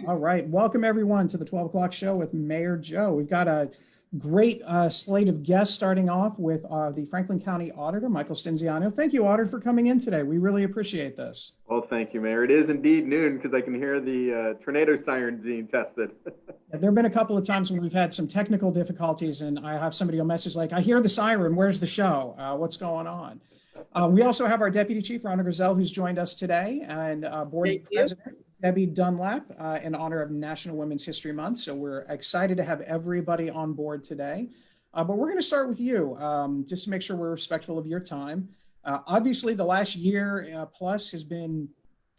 All right. Welcome, everyone, to the 12 o'clock show with Mayor Joe. We've got a great slate of guests starting off with the Franklin County Auditor, Michael Stinziano. Thank you, Auditor, for coming in today. We really appreciate this. Well, thank you, Mayor. It is indeed noon because I can hear the tornado sirens being tested. There have been a couple of times when we've had some technical difficulties, and I have somebody on message like, I hear the siren. Where's the show? What's going on? We also have our Deputy Chief, Rhonda Grizel, who's joined us today, and Board President Debbie Dunlap in honor of National Women's History Month. So we're excited to have everybody on board today. But we're going to start with you, just to make sure we're respectful of your time. Obviously, the last year plus has been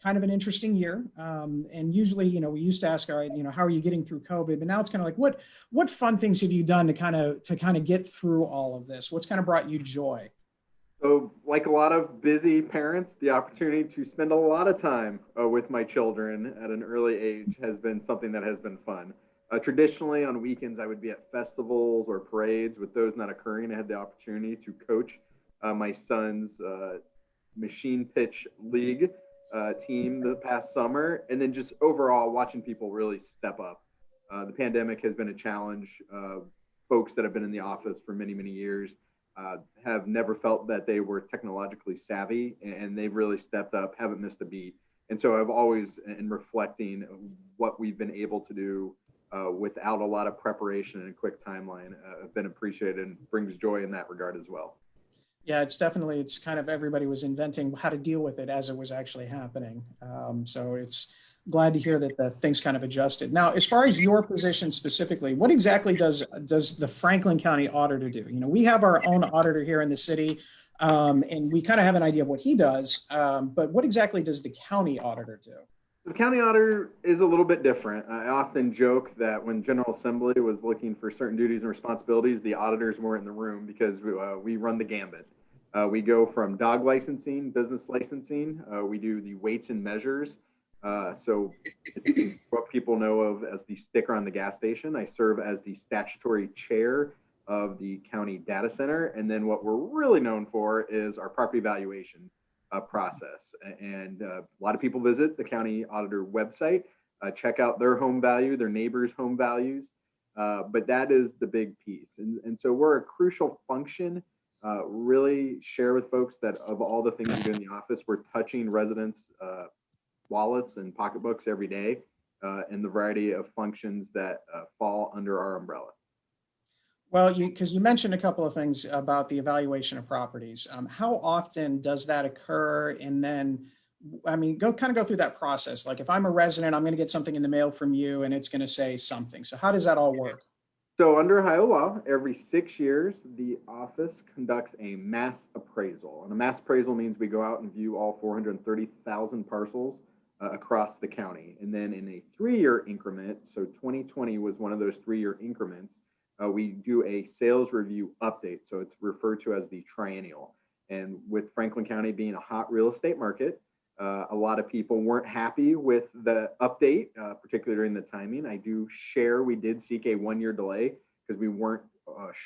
kind of an interesting year. And usually, we used to ask, all right, how are you getting through COVID? But now it's kind of like, what fun things have you done to kind of get through all of this? What's kind of brought you joy? So, like a lot of busy parents, the opportunity to spend a lot of time with my children at an early age has been something that has been fun. Traditionally, on weekends, I would be at festivals or parades. With those not occurring, I had the opportunity to coach my son's machine pitch league team the past summer, and then just overall watching people really step up. The pandemic has been a challenge. Folks that have been in the office for many, many years have never felt that they were technologically savvy, and they've really stepped up, haven't missed a beat. And so I've always, in reflecting what we've been able to do without a lot of preparation and a quick timeline, have been appreciated and brings joy in that regard as well. Yeah, it's kind of everybody was inventing how to deal with it as it was actually happening. So it's glad to hear that the things kind of adjusted. Now, as far as your position specifically, what exactly does the Franklin County Auditor do? We have our own auditor here in the city, and we kind of have an idea of what he does, but what exactly does the county auditor do? The county auditor is a little bit different. I often joke that when General Assembly was looking for certain duties and responsibilities, the auditors weren't in the room because we run the gambit. We go from dog licensing, business licensing. We do the weights and measures. So what people know of as the sticker on the gas station. I serve as the statutory chair of the county data center. And then what we're really known for is our property valuation process. And a lot of people visit the county auditor website, check out their home value, their neighbors' home values. But that is the big piece. And so we're a crucial function. Really share with folks that of all the things we do in the office, we're touching residents' wallets and pocketbooks every day, and the variety of functions that fall under our umbrella. Well, because you mentioned a couple of things about the evaluation of properties. How often does that occur? And then, go through that process. Like if I'm a resident, I'm going to get something in the mail from you and it's going to say something. So how does that all work? So under Ohio law, every 6 years, the office conducts a mass appraisal. And a mass appraisal means we go out and view all 430,000 parcels across the county. And then in a 3-year increment, so 2020 was one of those 3-year increments, we do a sales review update. So it's referred to as the triennial. And with Franklin County being a hot real estate market, a lot of people weren't happy with the update, particularly during the timing. I do share we did seek a 1-year delay because we weren't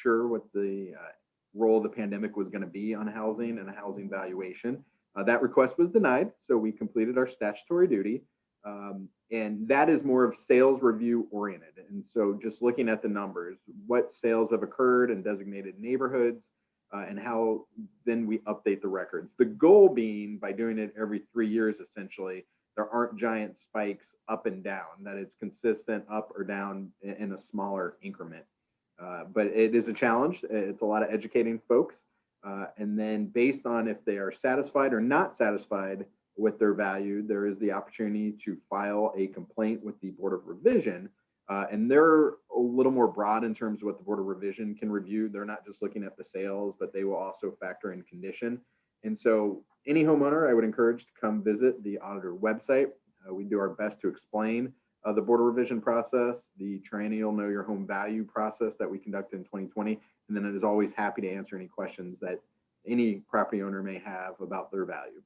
sure what the role the pandemic was going to be on housing and a housing valuation. That request was denied, so we completed our statutory duty. And that is more of sales review oriented. And so just looking at the numbers, what sales have occurred in designated neighborhoods, and how then we update the records. The goal being, by doing it every 3 years, essentially, there aren't giant spikes up and down, that it's consistent up or down in a smaller increment. But it is a challenge. It's a lot of educating folks. And then based on if they are satisfied or not satisfied with their value, there is the opportunity to file a complaint with the Board of Revision. And they're a little more broad in terms of what the Board of Revision can review. They're not just looking at the sales, but they will also factor in condition. And so any homeowner, I would encourage to come visit the auditor website. We do our best to explain the Board of Revision process, the triennial Know Your Home Value process that we conducted in 2020. And then it is always happy to answer any questions that any property owner may have about their value.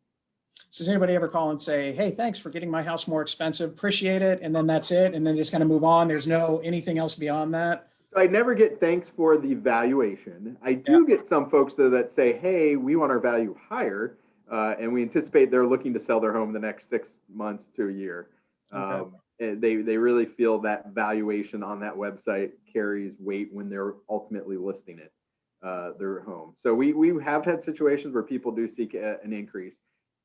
So does anybody ever call and say, hey, thanks for getting my house more expensive, appreciate it, and then that's it, and then just kind of move on? There's no anything else beyond that? I never get thanks for the valuation. I do get some folks though that say, hey, we want our value higher, and we anticipate they're looking to sell their home the next 6 months to a year. Okay. they really feel that valuation on that website carries weight when they're ultimately listing it, their home. So we have had situations where people do seek an increase.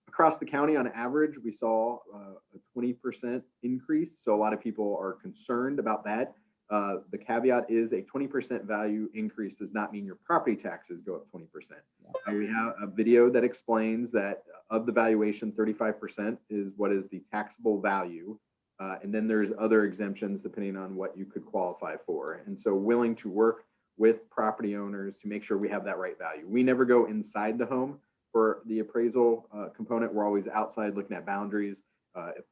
Across the county, on average, we saw a 20% increase. So a lot of people are concerned about that. The caveat is a 20% value increase does not mean your property taxes go up 20%. We have a video that explains that of the valuation, 35% is what is the taxable value. And then there's other exemptions depending on what you could qualify for. And so willing to work with property owners to make sure we have that right value. We never go inside the home for the appraisal component. We're always outside looking at boundaries. If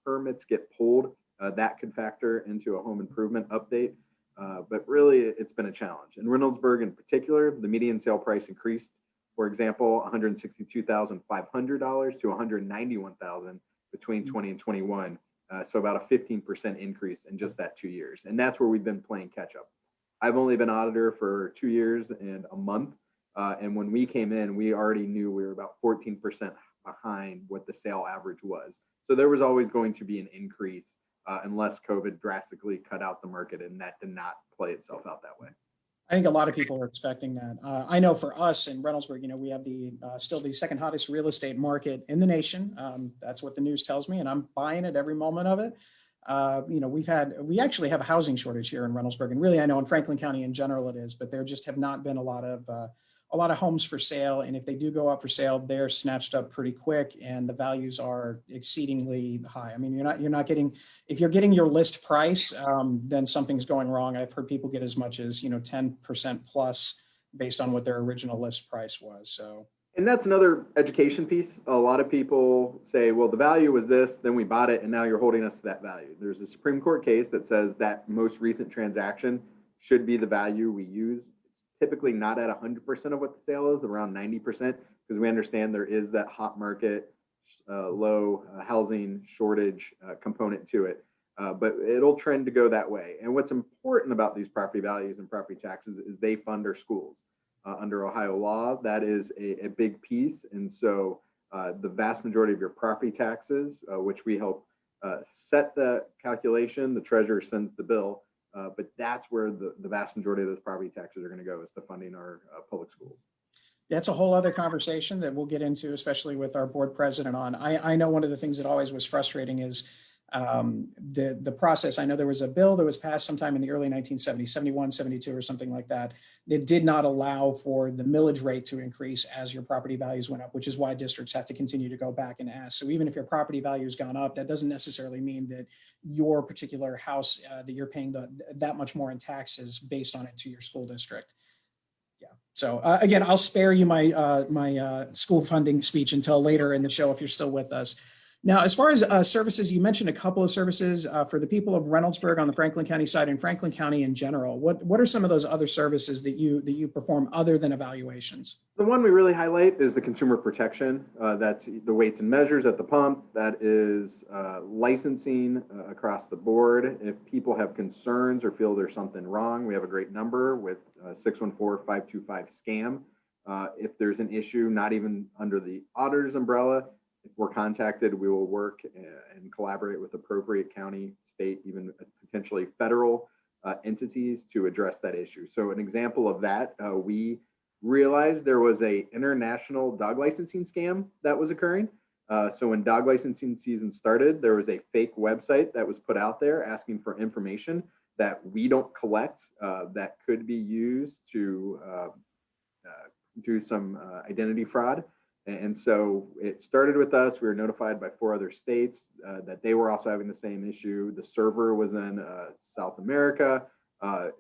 permits get pulled, that could factor into a home improvement update. But really, it's been a challenge. In Reynoldsburg in particular, the median sale price increased, for example, $162,500 to $191,000 between 20 and 21. So about a 15% increase in just that 2 years. And that's where we've been playing catch up. I've only been auditor for 2 years and a month. And when we came in, we already knew we were about 14% behind what the sale average was. So there was always going to be an increase unless COVID drastically cut out the market, and that did not play itself out that way. I think a lot of people are expecting that. I know for us in Reynoldsburg, we have the still the second hottest real estate market in the nation. That's what the news tells me, and I'm buying it every moment of it. We actually have a housing shortage here in Reynoldsburg, and really I know in Franklin County in general it is, but there just have not been a lot of homes for sale. And if they do go up for sale, they're snatched up pretty quick and the values are exceedingly high. I mean, you're not getting, if you're getting your list price, then something's going wrong. I've heard people get as much as, 10% plus based on what their original list price was. So. And that's another education piece. A lot of people say, well, the value was this, then we bought it, and now you're holding us to that value. There's a Supreme Court case that says that most recent transaction should be the value we use. Typically not at 100% of what the sale is, around 90%, because we understand there is that hot market, low housing shortage component to it. But it'll trend to go that way. And what's important about these property values and property taxes is they fund our schools. Under Ohio law, that is a big piece. And so the vast majority of your property taxes, which we help set the calculation, the treasurer sends the bill. But that's where the vast majority of those property taxes are going to go, is to funding our public schools. That's a whole other conversation that we'll get into, especially with our board president on. I know one of the things that always was frustrating is the process. I know there was a bill that was passed sometime in the early 1970s, 71, 72 or something like that, that did not allow for the millage rate to increase as your property values went up, which is why districts have to continue to go back and ask. So even if your property value has gone up, that doesn't necessarily mean that your particular house that you're paying that much more in taxes based on it to your school district. Yeah. So again, I'll spare you my school funding speech until later in the show if you're still with us. Now, as far as services, you mentioned a couple of services for the people of Reynoldsburg on the Franklin County side and Franklin County in general. What are some of those other services that you perform other than evaluations? The one we really highlight is the consumer protection. That's the weights and measures at the pump. That is licensing across the board. If people have concerns or feel there's something wrong, we have a great number with 614-525-SCAM. If there's an issue, not even under the auditor's umbrella, if we're contacted, we will work and collaborate with appropriate county, state, even potentially federal entities to address that issue. So an example of that, we realized there was an international dog licensing scam that was occurring. So when dog licensing season started, there was a fake website that was put out there asking for information that we don't collect that could be used to do some identity fraud. And so it started with us. We were notified by 4 other states that they were also having the same issue. The server was in South America.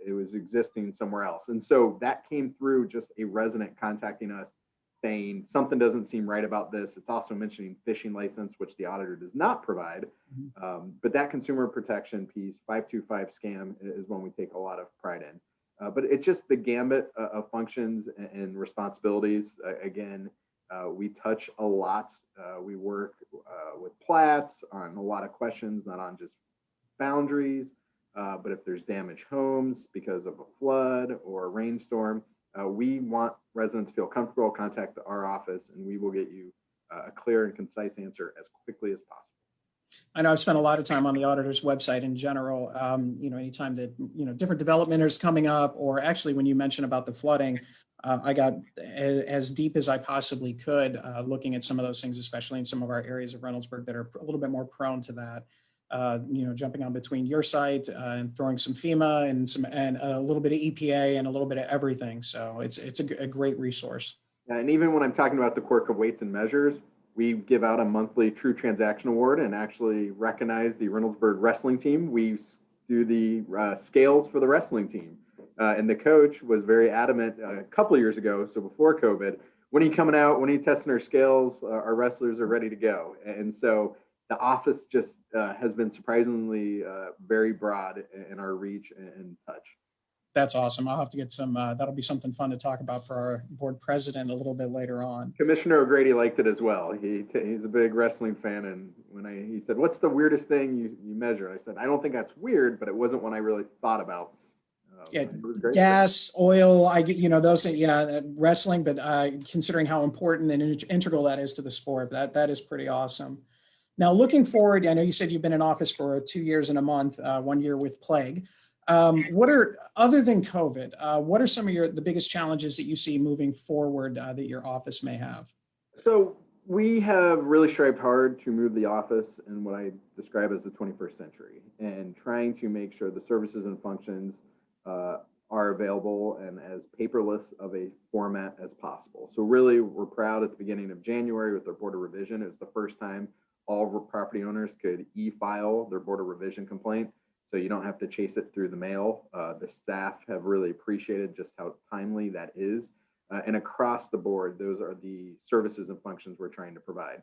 It was existing somewhere else. And so that came through just a resident contacting us saying something doesn't seem right about this. It's also mentioning phishing license, which the auditor does not provide. But that consumer protection piece, 525-SCAM, is one we take a lot of pride in. But it's just the gambit of functions and responsibilities. Again, we touch a lot. We work with plats on a lot of questions, not on just boundaries, but if there's damaged homes because of a flood or a rainstorm, we want residents to feel comfortable, contact our office, and we will get you a clear and concise answer as quickly as possible. I know I've spent a lot of time on the auditor's website in general. Anytime that, different development is coming up, or actually when you mentioned about the flooding, I got as deep as I possibly could looking at some of those things, especially in some of our areas of Reynoldsburg that are a little bit more prone to that. Jumping on between your site and throwing some FEMA and a little bit of EPA and a little bit of everything. So it's a great resource. And even when I'm talking about the quirk of weights and measures, we give out a monthly True Transaction Award and actually recognize the Reynoldsburg wrestling team. We do the scales for the wrestling team. And the coach was very adamant a couple of years ago, so before COVID, when are you coming out? When are you testing our scales? Our wrestlers are ready to go. And so the office just has been surprisingly very broad in our reach and touch. That's awesome. I'll have to get some, that'll be something fun to talk about for our board president a little bit later on. Commissioner O'Grady liked it as well. He's a big wrestling fan. And when he said, what's the weirdest thing you measure? I said, I don't think that's weird, but it wasn't one I really thought about. Yeah, gas, oil, those things, wrestling, but considering how important and integral that is to the sport, that is pretty awesome. Now, looking forward, I know you said you've been in office for 2 years and a month, 1 year with plague. Other than COVID, what are some of the biggest challenges that you see moving forward that your office may have? So we have really strived hard to move the office in what I describe as the 21st century, and trying to make sure the services and functions are available and as paperless of a format as possible. So really, we're proud at the beginning of January with our Board of Revision. It was the first time all property owners could e-file their Board of Revision complaint, so you don't have to chase it through the mail. The staff have really appreciated just how timely that is. And across the board, those are the services and functions we're trying to provide.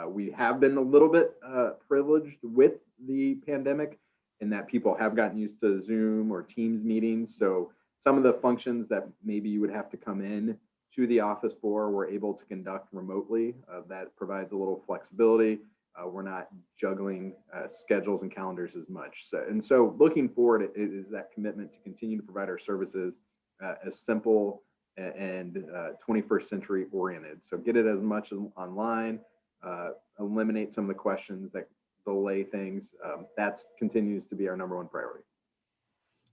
We have been a little bit privileged with the pandemic in that people have gotten used to Zoom or Teams meetings. So some of the functions that maybe you would have to come in to the office for, we're able to conduct remotely. That provides a little flexibility. We're not juggling schedules and calendars as much. So looking forward, it is that commitment to continue to provide our services as simple and 21st century oriented. So get it as much online, eliminate some of the questions that delay things. That continues to be our number one priority.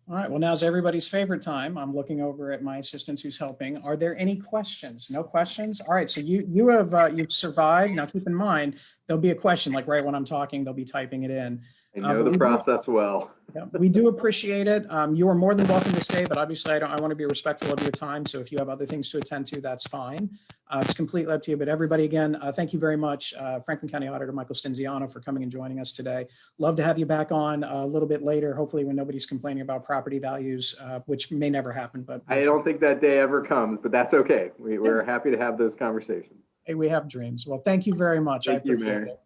All right, well, now's everybody's favorite time. I'm looking over at my assistants who's helping. Are there any questions? No questions? All right, so you've survived. Now keep in mind, there'll be a question, like right when I'm talking, they'll be typing it in. I know the process well. Yeah, we do appreciate it. You are more than welcome to stay, but obviously I want to be respectful of your time. So if you have other things to attend to, that's fine. It's completely up to you. But everybody, again, thank you very much, Franklin County Auditor Michael Stinziano, for coming and joining us today. Love to have you back on a little bit later, hopefully when nobody's complaining about property values, which may never happen. But I don't think that day ever comes, but that's okay. We're happy to have those conversations. Hey, we have dreams. Well, thank you very much. Thank you, Mayor. It.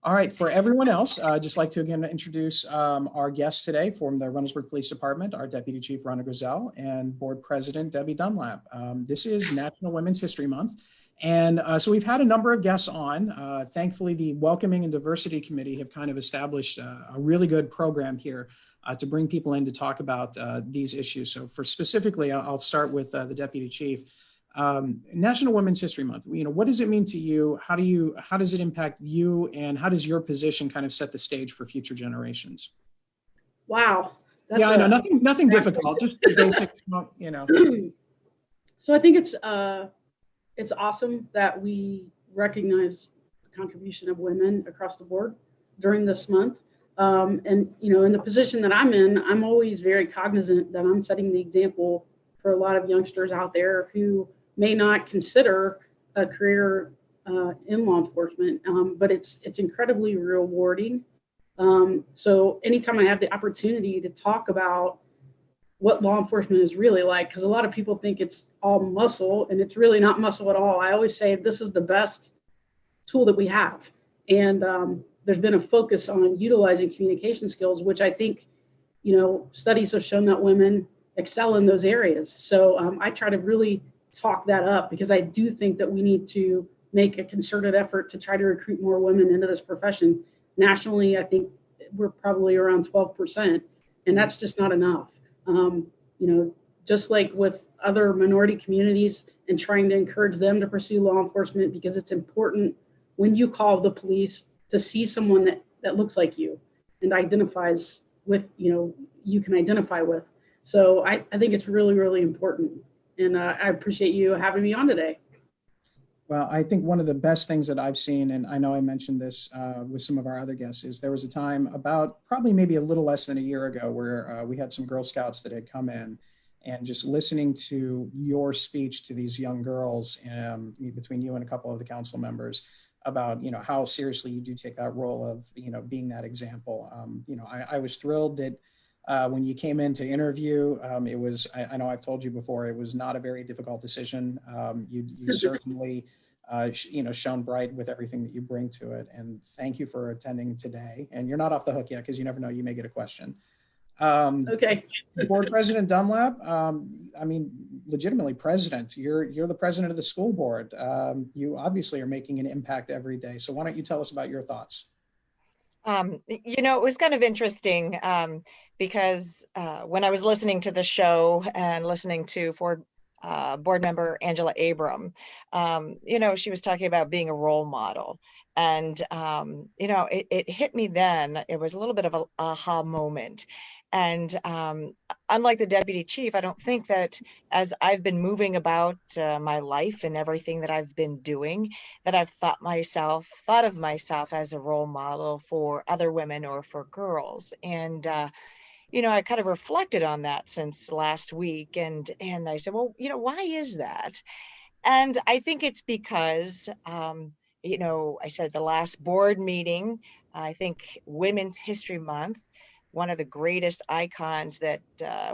All right, for everyone else, I'd just like to again introduce our guests today from the Reynoldsburg Police Department, our Deputy Chief Rhonda Grizel and Board President Debbie Dunlap. This is National Women's History Month, and so we've had a number of guests on. Thankfully, the Welcoming and Diversity Committee have kind of established a really good program here to bring people in to talk about these issues. So for specifically, I'll start with the Deputy Chief. National Women's History Month, what does it mean to you? How does it impact you, and how does your position kind of set the stage for future generations? Wow. Yeah, I know, nothing difficult, just the basics, So I think it's awesome that we recognize the contribution of women across the board during this month. And, in the position that I'm in, I'm always very cognizant that I'm setting the example for a lot of youngsters out there who may not consider a career in law enforcement, but it's incredibly rewarding. So anytime I have the opportunity to talk about what law enforcement is really like, because a lot of people think it's all muscle, and it's really not muscle at all. I always say this is the best tool that we have. And there's been a focus on utilizing communication skills, which I think, studies have shown that women excel in those areas. So I try to really talk that up, because I do think that we need to make a concerted effort to try to recruit more women into this profession. Nationally, I think we're probably around 12%, and that's just not enough. Just like with other minority communities, and trying to encourage them to pursue law enforcement, because it's important when you call the police to see someone that that looks like you and identifies with, you can identify with. So I think it's really, really important. And I appreciate you having me on today. Well, I think one of the best things that I've seen, and I know I mentioned this with some of our other guests, is there was a time about probably maybe a little less than a year ago where we had some Girl Scouts that had come in, and just listening to your speech to these young girls, between you and a couple of the council members, about how seriously you do take that role of being that example. I was thrilled that when you came in to interview, it was, I know I've told you before, it was not a very difficult decision. You certainly, shown bright with everything that you bring to it. And thank you for attending today. And you're not off the hook yet, because you never know, you may get a question. Okay. Board President Dunlap, legitimately president, you're the president of the school board. You obviously are making an impact every day. So why don't you tell us about your thoughts? It was kind of interesting because when I was listening to the show and listening to board member Angela Abram, she was talking about being a role model. And, it hit me then. It was a little bit of an aha moment. And unlike the deputy chief, I don't think that as I've been moving about my life and everything that I've been doing, that I've thought of myself as a role model for other women or for girls. And, I kind of reflected on that since last week. And I said, well, why is that? And I think it's because, I said the last board meeting, I think Women's History Month, one of the greatest icons that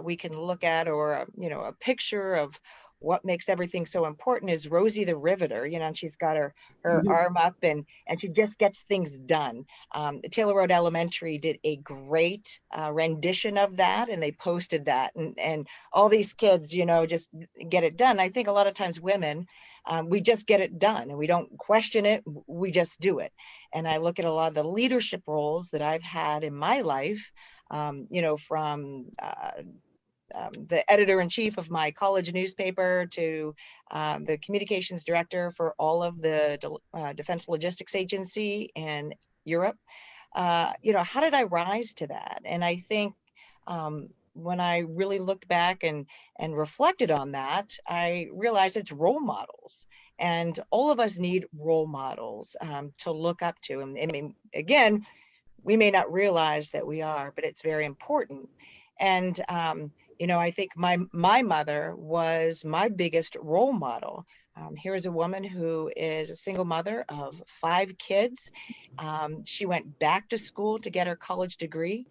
we can look at, or a picture of what makes everything so important, is Rosie the Riveter. And she's got her arm up and she just gets things done. Taylor Road Elementary did a great rendition of that, and they posted that, and all these kids, just get it done. I think a lot of times women, we just get it done and we don't question it, we just do it. And I look at a lot of the leadership roles that I've had in my life, from the editor-in-chief of my college newspaper to the communications director for all of the Defense Logistics Agency in Europe. How did I rise to that? And I think when I really looked back and reflected on that, I realized it's role models. And all of us need role models to look up to. And I mean, again, we may not realize that we are, but it's very important. And, I think my mother was my biggest role model. Here is a woman who is a single mother of 5 kids. She went back to school to get her college degree.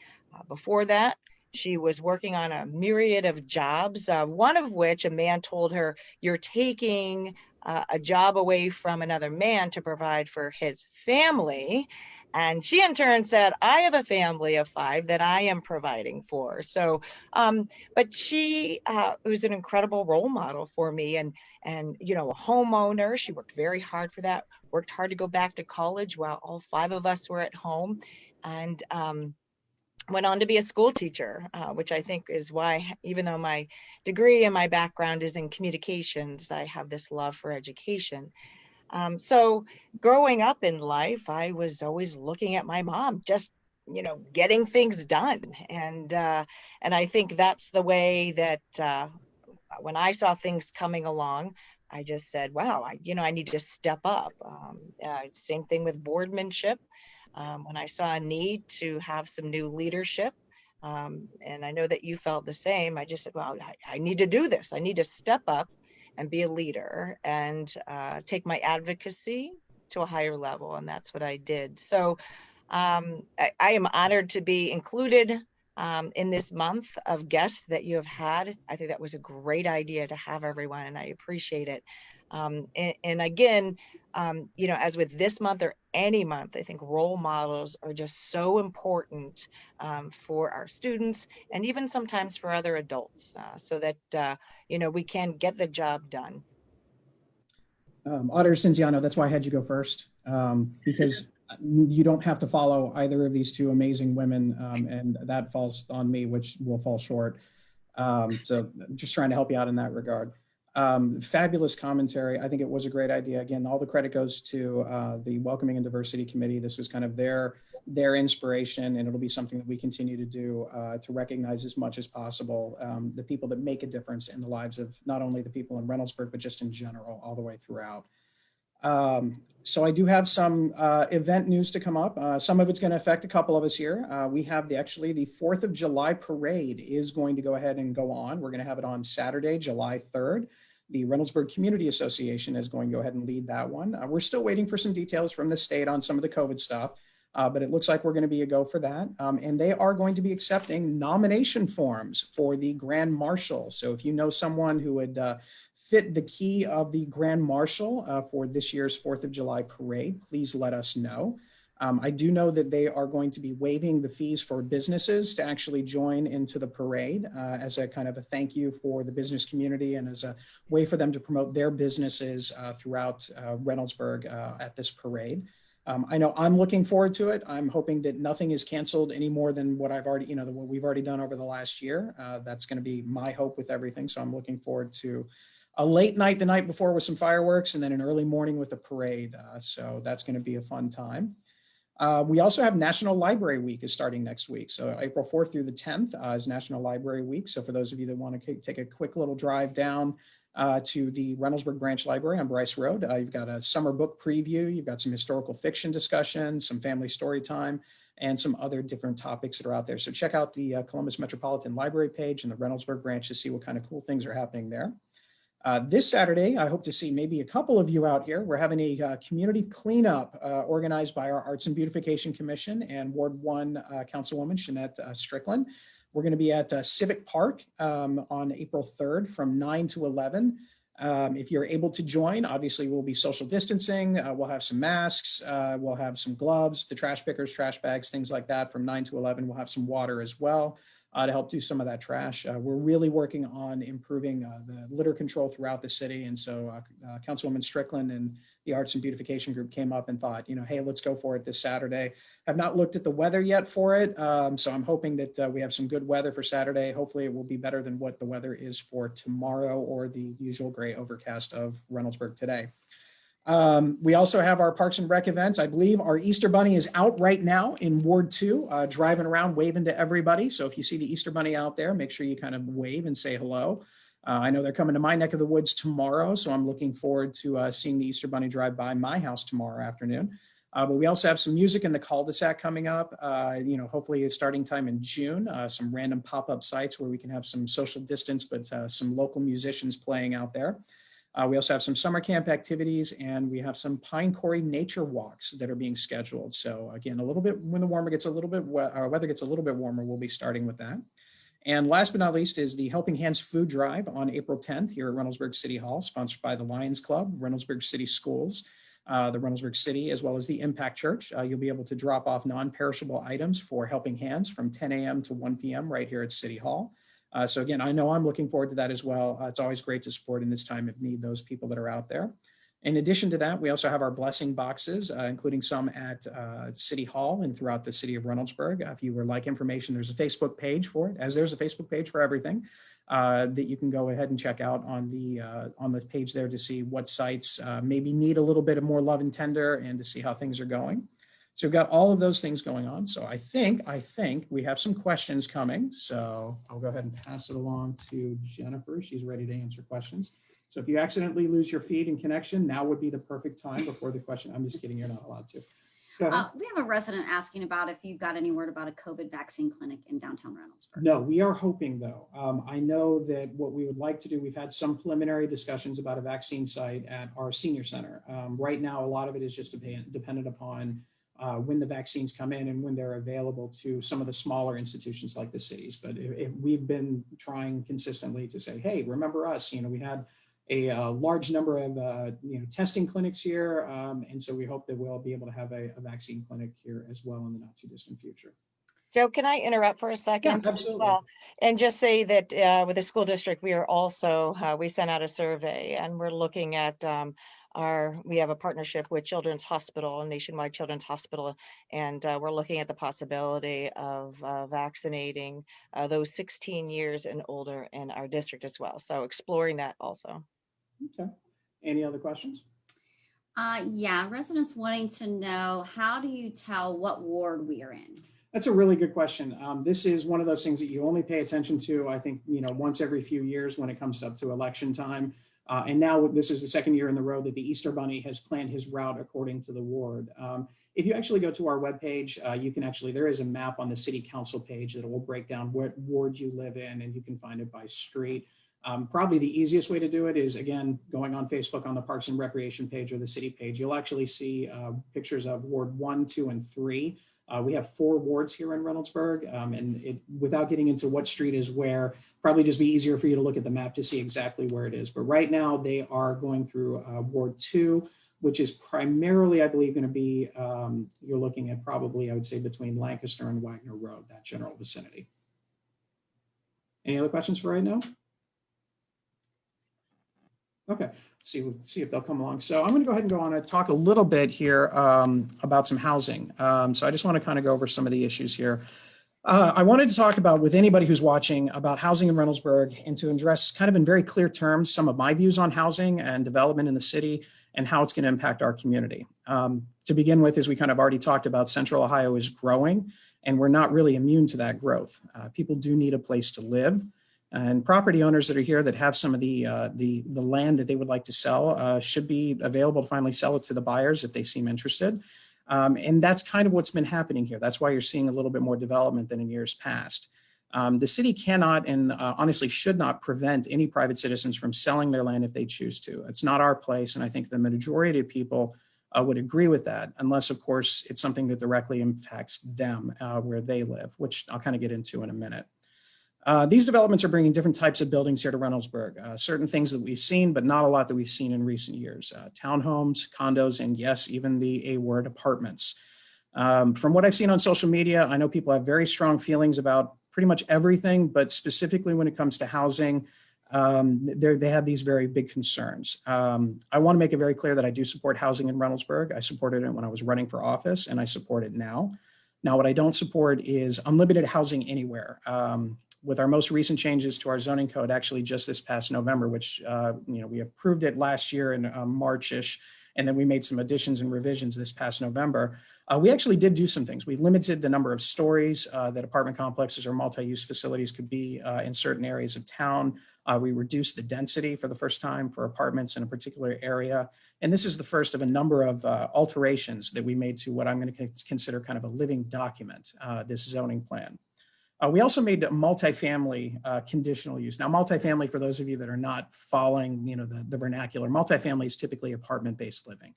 Before that, she was working on a myriad of jobs, one of which a man told her, "You're taking a job away from another man to provide for his family." And she in turn said, "I have a family of 5 that I am providing for." So, but she was an incredible role model for me, and a homeowner. She worked very hard for that, worked hard to go back to college while all 5 of us were at home, and went on to be a school teacher, which I think is why, even though my degree and my background is in communications, I have this love for education. So growing up in life, I was always looking at my mom, just, getting things done. And I think that's the way that when I saw things coming along, I just said, wow, I need to step up. Same thing with boardmanship. When I saw a need to have some new leadership, and I know that you felt the same, I just said, well, I need to do this. I need to step up and be a leader and take my advocacy to a higher level. And that's what I did. So I am honored to be included in this month of guests that you have had. I think that was a great idea to have everyone, and I appreciate it. And again, as with this month or any month, I think role models are just so important for our students and even sometimes for other adults, so that, we can get the job done. Auditor Stinziano, that's why I had you go first, because you don't have to follow either of these 2 amazing women, and that falls on me, which will fall short. So just trying to help you out in that regard. Fabulous commentary. I think it was a great idea. Again, all the credit goes to the Welcoming and Diversity Committee. This was kind of their inspiration, and it'll be something that we continue to do to recognize as much as possible the people that make a difference in the lives of not only the people in Reynoldsburg, but just in general, all the way throughout. So I do have some event news to come up. Some of it's going to affect a couple of us here. We have actually the 4th of July parade is going to go ahead and go on. We're going to have it on Saturday, July 3rd. The Reynoldsburg Community Association is going to go ahead and lead that one. We're still waiting for some details from the state on some of the COVID stuff, but it looks like we're going to be a go for that. And they are going to be accepting nomination forms for the Grand Marshal. So if you know someone who would fit the key of the Grand Marshal for this year's 4th of July parade, please let us know. I do know that they are going to be waiving the fees for businesses to actually join into the parade as a kind of a thank you for the business community and as a way for them to promote their businesses throughout Reynoldsburg at this parade. I know I'm looking forward to it. I'm hoping that nothing is canceled any more than what I've already, what we've already done over the last year. That's going to be my hope with everything. So I'm looking forward to a late night the night before with some fireworks and then an early morning with a parade. So that's going to be a fun time. We also have National Library Week is starting next week. So April 4th through the 10th is National Library Week. So for those of you that want to take a quick little drive down to the Reynoldsburg Branch Library on Bryce Road, you've got a summer book preview. You've got some historical fiction discussion, some family story time, and some other different topics that are out there. So check out the Columbus Metropolitan Library page and the Reynoldsburg Branch to see what kind of cool things are happening there. This Saturday, I hope to see maybe a couple of you out here. We're having a community cleanup organized by our Arts and Beautification Commission and Ward 1 Councilwoman Shanette Strickland. We're going to be at Civic Park on April 3rd from 9 to 11. If you're able to join, obviously we'll be social distancing. We'll have some masks. We'll have some gloves, the trash pickers, trash bags, things like that from 9 to 11. We'll have some water as well. To help do some of that trash. We're really working on improving the litter control throughout the city. And so Councilwoman Strickland and the Arts and Beautification Group came up and thought, hey, let's go for it this Saturday. I've not looked at the weather yet for it. So I'm hoping that we have some good weather for Saturday. Hopefully it will be better than what the weather is for tomorrow or the usual gray overcast of Reynoldsburg today. We also have our Parks and Rec events. I believe our Easter Bunny is out right now in Ward 2, driving around, waving to everybody. So if you see the Easter Bunny out there, make sure you kind of wave and say hello. I know they're coming to my neck of the woods tomorrow, so I'm looking forward to seeing the Easter Bunny drive by my house tomorrow afternoon. But we also have some music in the cul-de-sac coming up, hopefully starting time in June, some random pop-up sites where we can have some social distance, but some local musicians playing out there. We also have some summer camp activities, and we have some Pine Quarry nature walks that are being scheduled. So again, a little bit when the weather gets a little bit warmer, we'll be starting with that. And last but not least is the Helping Hands Food Drive on April 10th here at Reynoldsburg City Hall, sponsored by the Lions Club, Reynoldsburg City Schools, the Reynoldsburg City, as well as the Impact Church. You'll be able to drop off non-perishable items for Helping Hands from 10 a.m. to 1 p.m. right here at City Hall. So again, I know I'm looking forward to that as well. It's always great to support in this time of need those people that are out there. In addition to that, we also have our blessing boxes, including some at City Hall and throughout the city of Reynoldsburg. If you would like information, there's a Facebook page for it, as there's a Facebook page for everything that you can go ahead and check out on the page there to see what sites maybe need a little bit of more love and tender and to see how things are going. So we've got all of those things going on. So I think we have some questions coming. So I'll go ahead and pass it along to Jennifer. She's ready to answer questions. So if you accidentally lose your feed and connection, now would be the perfect time before the question. I'm just kidding. You're not allowed to. We have a resident asking about if you got any word about a COVID vaccine clinic in downtown Reynoldsburg. No, we are hoping though. I know that what we would like to do, we've had some preliminary discussions about a vaccine site at our senior center. Right now, a lot of it is just dependent upon when the vaccines come in and when they're available to some of the smaller institutions like the cities. But we've been trying consistently to say, hey, remember us, we had a large number of testing clinics here. And so we hope that we'll be able to have a vaccine clinic here as well in the not too distant future. Joe, can I interrupt for a second as well? And just say that with the school district, we are also, we sent out a survey and we're looking at we have a partnership with Children's Hospital, Nationwide Children's Hospital, and we're looking at the possibility of vaccinating those 16 years and older in our district as well. So exploring that also. Okay. Any other questions? Yeah, residents wanting to know, how do you tell what ward we are in? That's a really good question. This is one of those things that you only pay attention to, I think, once every few years when it comes up to election time. And now this is the second year in the row that the Easter Bunny has planned his route according to the ward. If you actually go to our webpage, there is a map on the city council page that will break down what ward you live in, and you can find it by street. Probably the easiest way to do it is, again, going on Facebook on the Parks and Recreation page or the city page. You'll actually see pictures of Ward 1, 2, and 3. We have 4 wards here in Reynoldsburg, and without getting into what street is where, probably just be easier for you to look at the map to see exactly where it is. But right now they are going through Ward 2, which is primarily, I believe, going to be, you're looking at probably, I would say, between Lancaster and Wagner Road, that general vicinity. Any other questions for right now? Okay, see if they'll come along. So I'm going to go ahead and go on and talk a little bit here about some housing. So I just want to kind of go over some of the issues here. I wanted to talk about, with anybody who's watching, about housing in Reynoldsburg, and to address kind of in very clear terms some of my views on housing and development in the city and how it's going to impact our community. To begin with, as we kind of already talked about, Central Ohio is growing, and we're not really immune to that growth. People do need a place to live. And property owners that are here that have some of the land that they would like to sell should be available to finally sell it to the buyers if they seem interested. And that's kind of what's been happening here. That's why you're seeing a little bit more development than in years past. The city cannot and honestly should not prevent any private citizens from selling their land if they choose to. It's not our place. And I think the majority of people would agree with that, unless, of course, it's something that directly impacts them where they live, which I'll kind of get into in a minute. These developments are bringing different types of buildings here to Reynoldsburg, certain things that we've seen, but not a lot that we've seen in recent years. Townhomes, condos, and yes, even the A-word apartments. From what I've seen on social media, I know people have very strong feelings about pretty much everything, but specifically when it comes to housing, they have these very big concerns. I want to make it very clear that I do support housing in Reynoldsburg. I supported it when I was running for office, and I support it now. Now, what I don't support is unlimited housing anywhere. With our most recent changes to our zoning code, actually just this past November, which we approved it last year in March-ish, and then we made some additions and revisions this past November. We actually did do some things. We limited the number of stories that apartment complexes or multi-use facilities could be in certain areas of town. We reduced the density for the first time for apartments in a particular area. And this is the first of a number of alterations that we made to what I'm going to consider kind of a living document, this zoning plan. We also made multifamily conditional use. Now, multifamily, for those of you that are not following, the vernacular, multifamily is typically apartment-based living.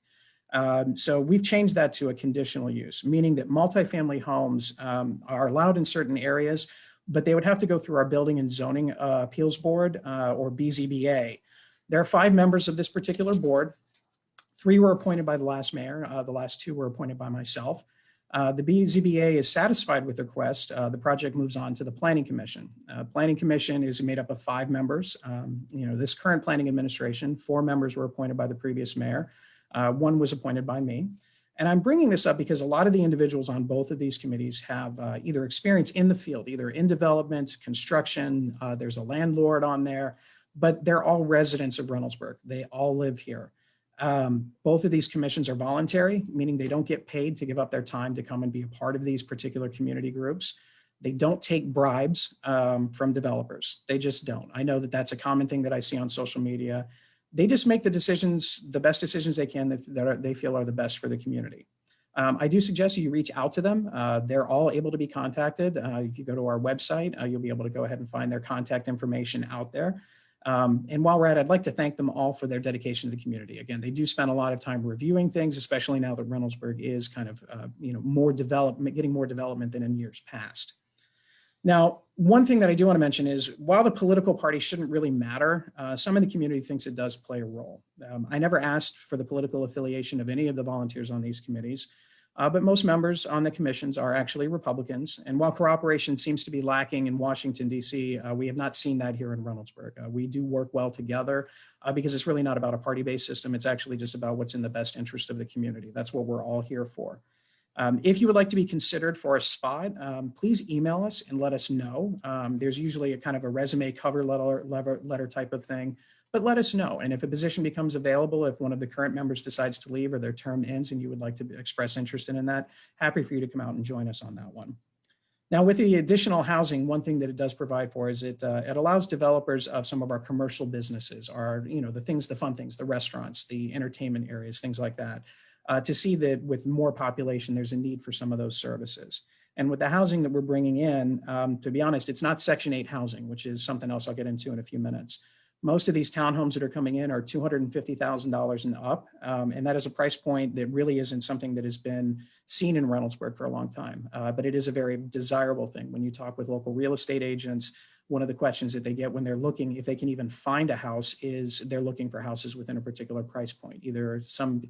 So we've changed that to a conditional use, meaning that multifamily homes are allowed in certain areas, but they would have to go through our Building and Zoning Appeals Board or BZBA. There are 5 members of this particular board. 3 were appointed by the last mayor. The last 2 were appointed by myself. The BZBA is satisfied with the request. The project moves on to the Planning Commission. Planning Commission is made up of 5 members. This current planning administration, 4 members were appointed by the previous mayor. 1 was appointed by me. And I'm bringing this up because a lot of the individuals on both of these committees have either experience in the field, either in development, construction, there's a landlord on there, but they're all residents of Reynoldsburg. They all live here. Both of these commissions are voluntary, meaning they don't get paid to give up their time to come and be a part of these particular community groups. They don't take bribes from developers. They just don't. I know that that's a common thing that I see on social media. They just make the decisions, the best decisions they can that they feel are the best for the community. I do suggest you reach out to them. They're all able to be contacted. If you go to our website, you'll be able to go ahead and find their contact information out there. And while we're at it, I'd like to thank them all for their dedication to the community. Again, they do spend a lot of time reviewing things, especially now that Reynoldsburg is kind of, more development, getting more development than in years past. Now, one thing that I do want to mention is while the political party shouldn't really matter, some of the community thinks it does play a role. I never asked for the political affiliation of any of the volunteers on these committees, but most members on the commissions are actually Republicans. And while cooperation seems to be lacking in Washington, D.C., we have not seen that here in Reynoldsburg. We do work well together because it's really not about a party-based system. It's actually just about what's in the best interest of the community. That's what we're all here for. If you would like to be considered for a spot, please email us and let us know. There's usually a kind of a resume cover letter type of thing, but let us know. And if a position becomes available, if one of the current members decides to leave or their term ends and you would like to express interest in that, happy for you to come out and join us on that one. Now, with the additional housing, one thing that it does provide for is it allows developers of some of our commercial businesses, the fun things, the restaurants, the entertainment areas, things like that, to see that with more population, there's a need for some of those services. And with the housing that we're bringing in, to be honest, it's not Section 8 housing, which is something else I'll get into in a few minutes. Most of these townhomes that are coming in are $250,000 and up. And that is a price point that really isn't something that has been seen in Reynoldsburg for a long time. But it is a very desirable thing. When you talk with local real estate agents, one of the questions that they get when they're looking, if they can even find a house, is they're looking for houses within a particular price point. Either some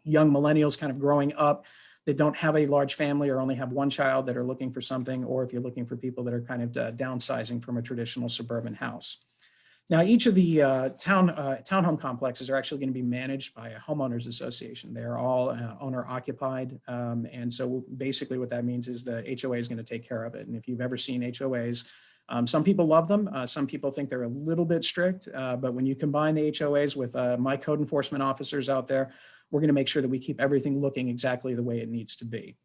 young millennials kind of growing up that don't have a large family or only have one child that are looking for something, or if you're looking for people that are kind of downsizing from a traditional suburban house. Now, each of the townhome complexes are actually going to be managed by a homeowners association. They are all owner occupied. And so basically what that means is the HOA is going to take care of it. And if you've ever seen HOAs, some people love them. Some people think they're a little bit strict. But when you combine the HOAs with my code enforcement officers out there, we're going to make sure that we keep everything looking exactly the way it needs to be.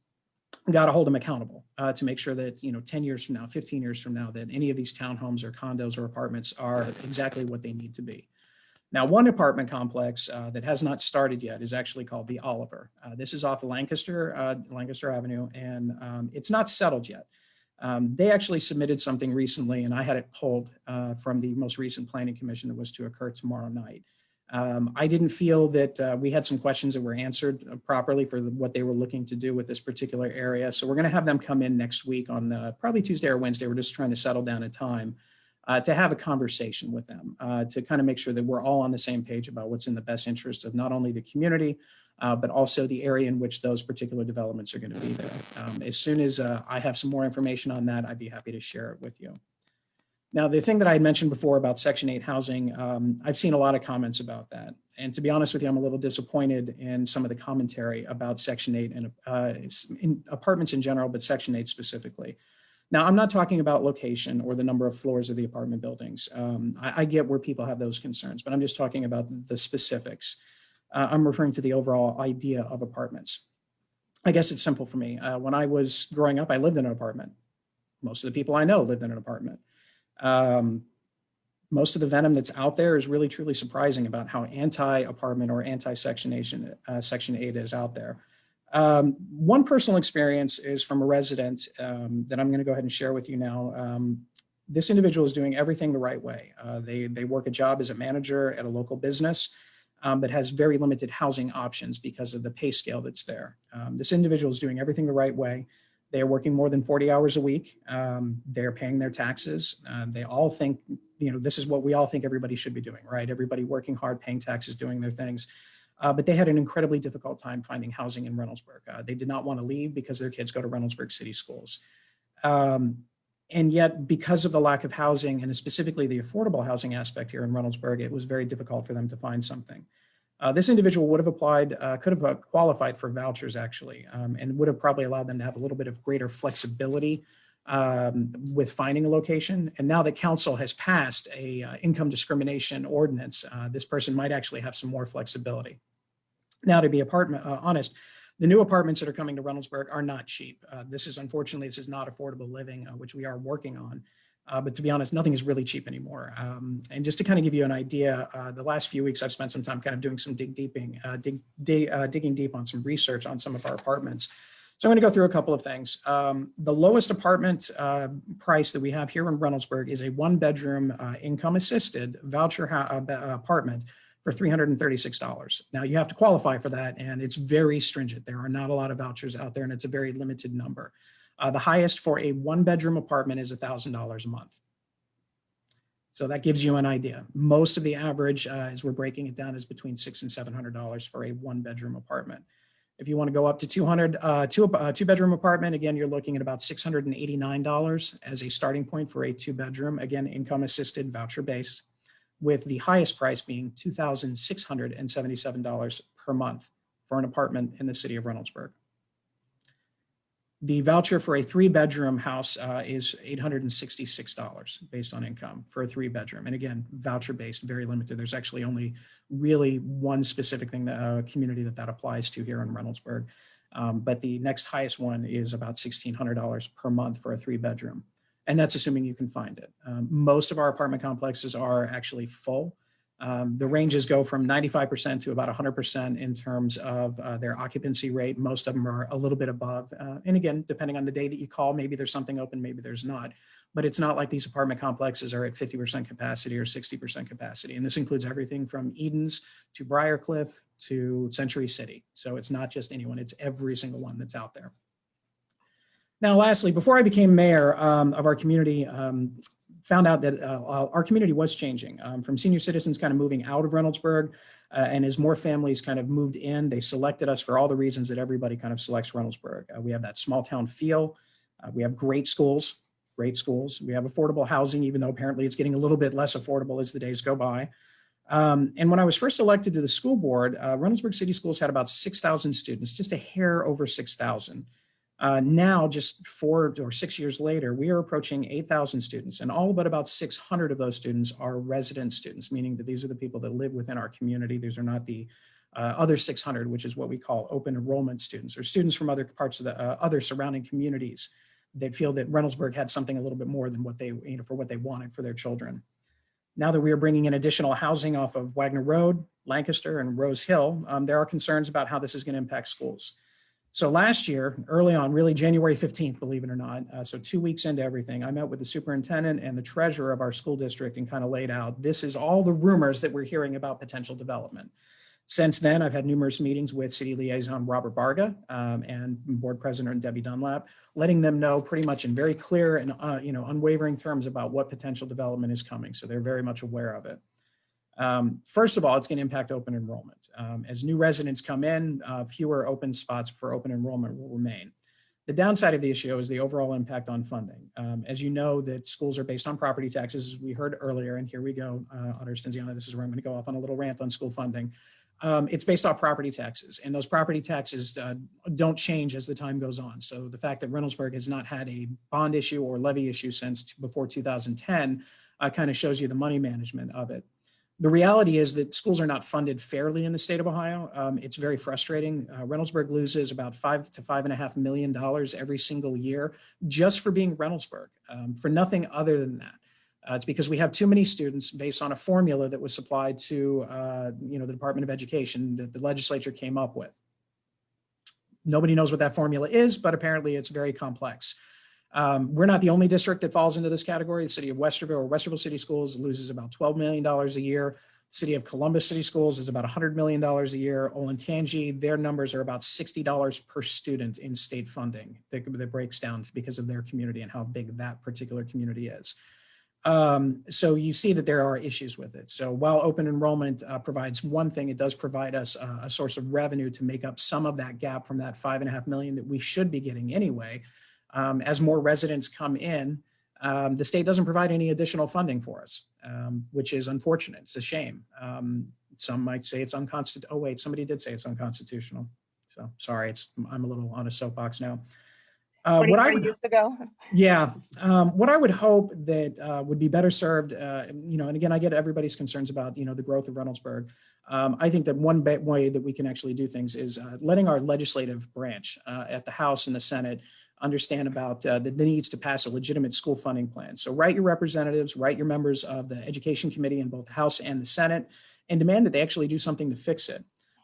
Got to hold them accountable to make sure that, 10 years from now, 15 years from now, that any of these townhomes or condos or apartments are exactly what they need to be. Now, one apartment complex that has not started yet is actually called the Oliver. This is off Lancaster Avenue, and it's not settled yet. They actually submitted something recently, and I had it pulled from the most recent planning commission that was to occur tomorrow night. I didn't feel that we had some questions that were answered properly for what they were looking to do with this particular area. So we're going to have them come in next week on probably Tuesday or Wednesday. We're just trying to settle down a time to have a conversation with them, to kind of make sure that we're all on the same page about what's in the best interest of not only the community, but also the area in which those particular developments are going to be there. As soon as I have some more information on that, I'd be happy to share it with you. Now, the thing that I had mentioned before about Section 8 housing, I've seen a lot of comments about that. And to be honest with you, I'm a little disappointed in some of the commentary about Section 8 and in apartments in general, but Section 8 specifically. Now, I'm not talking about location or the number of floors of the apartment buildings. I get where people have those concerns, but I'm just talking about the specifics. I'm referring to the overall idea of apartments. I guess it's simple for me. When I was growing up, I lived in an apartment. Most of the people I know lived in an apartment. Most of the venom that's out there is really truly surprising about how anti-apartment or anti-Section 8 is out there. One personal experience is from a resident that I'm going to go ahead and share with you now. This individual is doing everything the right way. They work a job as a manager at a local business, but has very limited housing options because of the pay scale that's there. This individual is doing everything the right way. They are working more than 40 hours a week. They're paying their taxes. They all think, this is what we all think everybody should be doing, right? Everybody working hard, paying taxes, doing their things. But they had an incredibly difficult time finding housing in Reynoldsburg. They did not want to leave because their kids go to Reynoldsburg City Schools. And yet, because of the lack of housing, and specifically the affordable housing aspect here in Reynoldsburg, it was very difficult for them to find something. This individual would have applied, could have qualified for vouchers actually, and would have probably allowed them to have a little bit of greater flexibility with finding a location. And now that council has passed a income discrimination ordinance, this person might actually have some more flexibility. Now, to be honest, the new apartments that are coming to Reynoldsburg are not cheap. This is not affordable living, which we are working on. But to be honest, nothing is really cheap anymore. And just to kind of give you an idea, the last few weeks I've spent some time kind of doing some digging deep on some research on some of our apartments. So I'm going to go through a couple of things. The lowest apartment price that we have here in Reynoldsburg is a one-bedroom income assisted voucher apartment for $336. Now you have to qualify for that, and it's very stringent. There are not a lot of vouchers out there, and it's a very limited number. The highest for a one-bedroom apartment is $1,000 a month. So that gives you an idea. Most of the average, as we're breaking it down, is between $600 and $700 for a one-bedroom apartment. If you want to go up to two-bedroom apartment, again, you're looking at about $689 as a starting point for a two-bedroom, again, income-assisted, voucher-based, with the highest price being $2,677 per month for an apartment in the city of Reynoldsburg. The voucher for a 3-bedroom house is $866 based on income for a 3-bedroom. And again, voucher based, very limited. There's actually only really one specific thing, that community that applies to here in Reynoldsburg. But the next highest one is about $1,600 per month for a 3-bedroom. And that's assuming you can find it. Most of our apartment complexes are actually full. The ranges go from 95% to about 100% in terms of their occupancy rate. Most of them are a little bit above. And again, depending on the day that you call, maybe there's something open, maybe there's not. But it's not like these apartment complexes are at 50% capacity or 60% capacity. And this includes everything from Edens to Briarcliff to Century City. So it's not just anyone, it's every single one that's out there. Now, lastly, before I became mayor of our community, found out that our community was changing from senior citizens kind of moving out of Reynoldsburg. And as more families kind of moved in, they selected us for all the reasons that everybody kind of selects Reynoldsburg. We have that small town feel. We have great schools. We have affordable housing, even though apparently it's getting a little bit less affordable as the days go by. And when I was first elected to the school board, Reynoldsburg City Schools had about 6,000 students, just a hair over 6,000. Now, just 4 or 6 years later, we are approaching 8,000 students, and all but about 600 of those students are resident students, meaning that these are the people that live within our community. These are not the other 600, which is what we call open enrollment students, or students from other parts of the other surrounding communities that feel that Reynoldsburg had something a little bit more than what they, for what they wanted for their children. Now that we are bringing in additional housing off of Wagner Road, Lancaster, and Rose Hill, there are concerns about how this is going to impact schools. So last year, early on, really January 15th, believe it or not, so 2 weeks into everything, I met with the superintendent and the treasurer of our school district and kind of laid out, this is all the rumors that we're hearing about potential development. Since then, I've had numerous meetings with city liaison Robert Barga and board president Debbie Dunlap, letting them know pretty much in very clear and unwavering terms about what potential development is coming. So they're very much aware of it. First of all, it's going to impact open enrollment. As new residents come in, fewer open spots for open enrollment will remain. The downside of the issue is the overall impact on funding. As you know, that schools are based on property taxes, as we heard earlier, and here we go, Auditor Stinziano, this is where I'm going to go off on a little rant on school funding. It's based off property taxes, and those property taxes don't change as the time goes on. So the fact that Reynoldsburg has not had a bond issue or levy issue since before 2010 kind of shows you the money management of it. The reality is that schools are not funded fairly in the state of Ohio. It's very frustrating. Reynoldsburg loses about $5 to $5.5 million every single year just for being Reynoldsburg, for nothing other than that. It's because we have too many students based on a formula that was supplied to the Department of Education that the legislature came up with. Nobody knows what that formula is, but apparently it's very complex. We're not the only district that falls into this category. The city of Westerville or Westerville City Schools loses about $12 million a year. The city of Columbus City Schools is about $100 million a year. Olentangy, their numbers are about $60 per student in state funding that breaks down because of their community and how big that particular community is. So you see that there are issues with it. So while open enrollment provides one thing, it does provide us a source of revenue to make up some of that gap from that $5.5 million that we should be getting anyway. As more residents come in, the state doesn't provide any additional funding for us, which is unfortunate. It's a shame. Some might say it's unconstitutional. Oh, wait, somebody did say it's unconstitutional. So sorry, I'm a little on a soapbox now. 20 years ago. Yeah, what I would hope that would be better served, and again, I get everybody's concerns about, the growth of Reynoldsburg. I think that one way that we can actually do things is letting our legislative branch at the House and the Senate understand about the needs to pass a legitimate school funding plan. So write your representatives, write your members of the Education Committee in both the House and the Senate, and demand that they actually do something to fix it.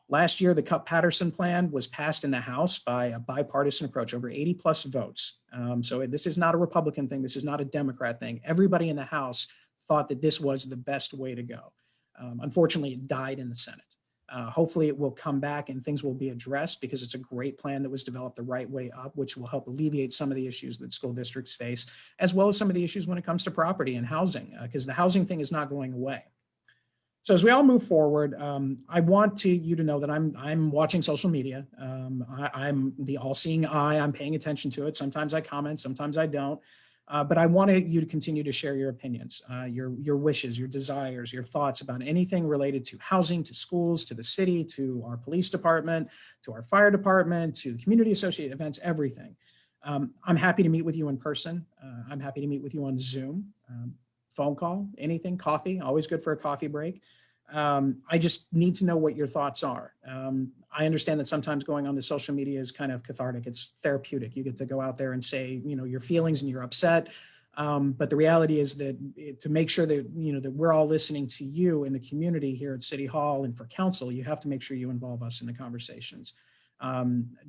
Last year, the Cupp-Patterson plan was passed in the House by a bipartisan approach, over 80 plus votes. So this is not a Republican thing. This is not a Democrat thing. Everybody in the House thought that this was the best way to go. Unfortunately, it died in the Senate. Hopefully it will come back and things will be addressed because it's a great plan that was developed the right way up, which will help alleviate some of the issues that school districts face, as well as some of the issues when it comes to property and housing, because the housing thing is not going away. So as we all move forward, I want you to know that I'm watching social media. I'm the all-seeing eye. I'm paying attention to it. Sometimes I comment, sometimes I don't. But I wanted you to continue to share your opinions, your wishes, your desires, your thoughts about anything related to housing, to schools, to the city, to our police department, to our fire department, to the community associated events, everything. I'm happy to meet with you in person. I'm happy to meet with you on Zoom, phone call, anything, coffee, always good for a coffee break. I just need to know what your thoughts are. I understand that sometimes going on to social media is kind of cathartic. It's therapeutic. You get to go out there and say, your feelings and you're upset. But the reality is that to make sure that, that we're all listening to you in the community here at City Hall and for council, you have to make sure you involve us in the conversations.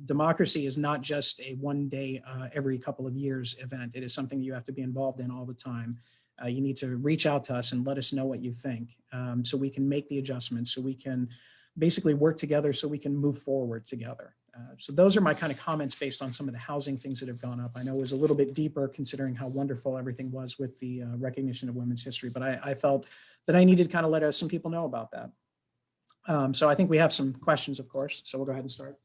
Democracy is not just a one day, every couple of years event. It is something you have to be involved in all the time. You need to reach out to us and let us know what you think, so we can make the adjustments, so we can basically work together, so we can move forward together. So those are my kind of comments based on some of the housing things that have gone up. I know it was a little bit deeper considering how wonderful everything was with the recognition of women's history, but I felt that I needed to kind of let some people know about that. So I think we have some questions, of course, so we'll go ahead and start.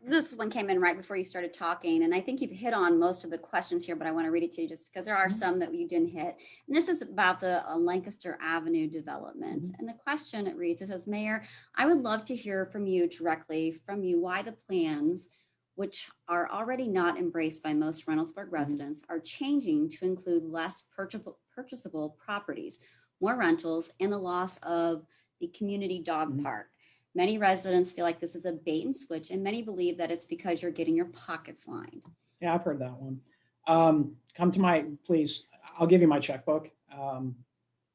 This one came in right before you started talking, and I think you've hit on most of the questions here, but I want to read it to you just because there are some that you didn't hit. And this is about the Lancaster Avenue development. And the question, it reads, it says, Mayor, I would love to hear from you directly why the plans, which are already not embraced by most Reynoldsburg residents, are changing to include less purchasable properties, more rentals, and the loss of the community dog park. Many residents feel like this is a bait and switch, and many believe that it's because you're getting your pockets lined. Yeah, I've heard that one. Come to please, I'll give you my checkbook.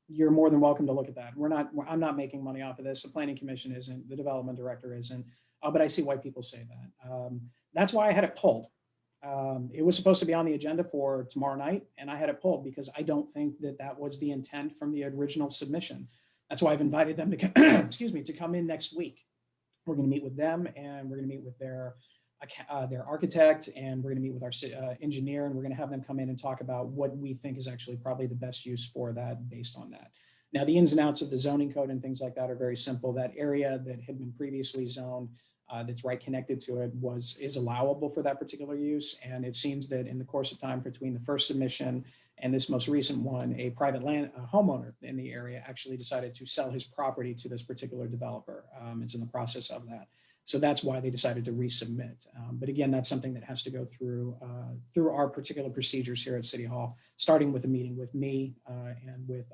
You're more than welcome to look at that. I'm not making money off of this. The planning commission isn't, the development director isn't, but I see why people say that. That's why I had it pulled. It was supposed to be on the agenda for tomorrow night, and I had it pulled because I don't think that was the intent from the original submission. That's why I've invited them to, excuse me, to come in next week. We're going to meet with them, and we're going to meet with their architect, and we're going to meet with our engineer, and we're going to have them come in and talk about what we think is actually probably the best use for that based on that. Now, the ins and outs of the zoning code and things like that are very simple. That area that had been previously zoned, that's right connected to it, is allowable for that particular use. And it seems that in the course of time between the first submission and this most recent one, a private homeowner in the area actually decided to sell his property to this particular developer. It's in the process of that. So that's why they decided to resubmit. But again, that's something that has to go through our particular procedures here at City Hall, starting with a meeting with me and with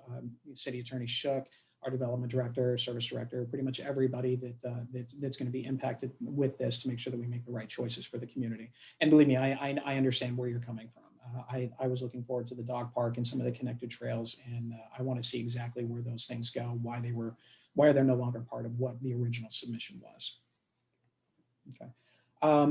City Attorney Shook, our development director, service director, pretty much everybody that's going to be impacted with this to make sure that we make the right choices for the community. And believe me, I understand where you're coming from. I was looking forward to the dog park and some of the connected trails, and I want to see exactly where those things go, why they're no longer part of what the original submission was. Okay.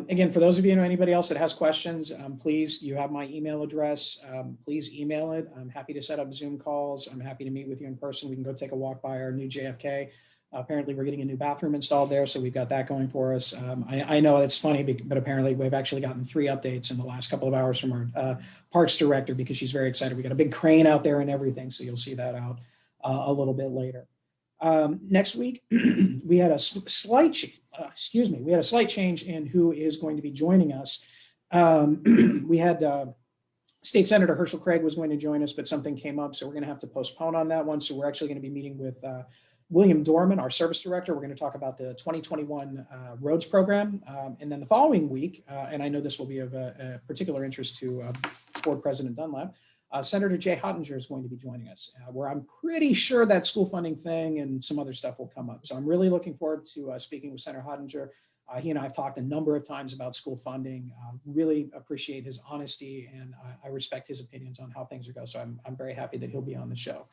Again, for those of you and anybody else that has questions, please, you have my email address. Please email it. I'm happy to set up Zoom calls. I'm happy to meet with you in person. We can go take a walk by our new JFK. Apparently, we're getting a new bathroom installed there, so we've got that going for us. I know it's funny, but apparently we've actually gotten 3 updates in the last couple of hours from our parks director because she's very excited. We got a big crane out there and everything, so you'll see that out a little bit later. Next week, we had a slight change in who is going to be joining us. We had State Senator Herschel Craig was going to join us, but something came up, so we're going to have to postpone on that one. So we're actually going to be meeting with William Dorman, our service director. We're going to talk about the 2021 roads program. And then the following week, and I know this will be of a particular interest to Board President Dunlap, Senator Jay Hottinger is going to be joining us, where I'm pretty sure that school funding thing and some other stuff will come up. So I'm really looking forward to speaking with Senator Hottinger. He and I have talked a number of times about school funding. Really appreciate his honesty, and I respect his opinions on how things are going. So I'm very happy that he'll be on the show.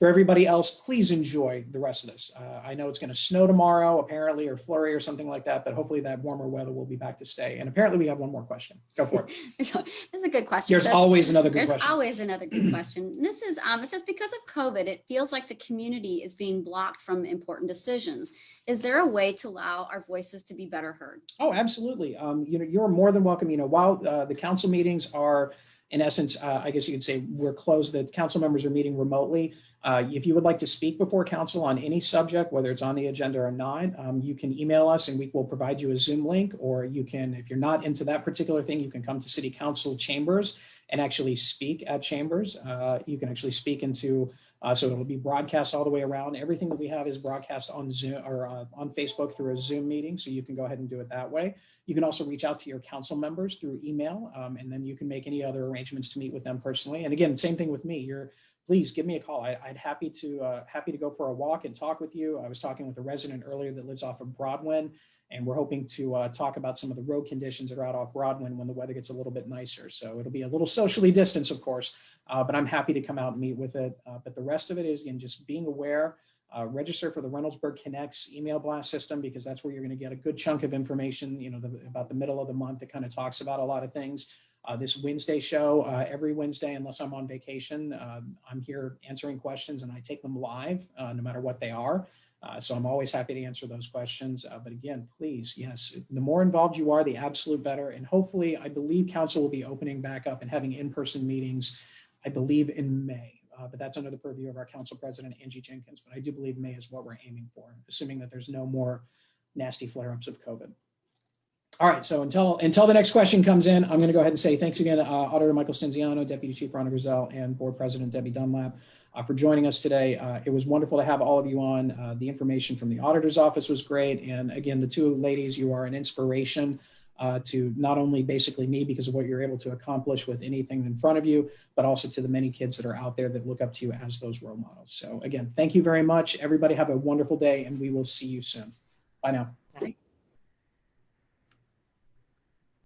For everybody else, please enjoy the rest of this. I know it's going to snow tomorrow, apparently, or flurry or something like that, but hopefully that warmer weather will be back to stay. And apparently we have one more question. Go for it. That's a good question. There's always another good question. There's always another good question. This is, it says, because of COVID, it feels like the community is being blocked from important decisions. Is there a way to allow our voices to be better heard? Oh, absolutely. You're more than welcome. While the council meetings are, in essence, I guess you could say we're closed, the council members are meeting remotely. If you would like to speak before council on any subject, whether it's on the agenda or not, you can email us and we will provide you a Zoom link, or you can, if you're not into that particular thing, you can come to City Council chambers and actually speak at chambers. You can actually speak into So it'll be broadcast all the way around. Everything that we have is broadcast on Zoom or on Facebook through a Zoom meeting. So you can go ahead and do it that way. You can also reach out to your council members through email, and then you can make any other arrangements to meet with them personally. And again, same thing with me. Please give me a call. I'd happy to go for a walk and talk with you. I was talking with a resident earlier that lives off of Broadwin, and we're hoping to talk about some of the road conditions that are out off Broadwin when the weather gets a little bit nicer. So it'll be a little socially distanced, of course, but I'm happy to come out and meet with it. But the rest of it is, again, just being aware. Register for the Reynoldsburg Connects email blast system, because that's where you're going to get a good chunk of information, about the middle of the month. It kind of talks about a lot of things. This Wednesday show, every Wednesday, unless I'm on vacation, I'm here answering questions, and I take them live, no matter what they are. So I'm always happy to answer those questions. But again, please, yes, the more involved you are, the absolute better. And hopefully, I believe council will be opening back up and having in-person meetings, I believe in May. But that's under the purview of our council president, Angie Jenkins. But I do believe May is what we're aiming for, assuming that there's no more nasty flare-ups of COVID. All right, so until the next question comes in, I'm going to go ahead and say thanks again, Auditor Michael Stinziano, Deputy Chief Rhonda Grizel, and Board President Debbie Dunlap for joining us today. It was wonderful to have all of you on. The information from the Auditor's Office was great. And again, the two ladies, you are an inspiration to not only basically me because of what you're able to accomplish with anything in front of you, but also to the many kids that are out there that look up to you as those role models. So again, thank you very much. Everybody have a wonderful day, and we will see you soon. Bye now. Bye.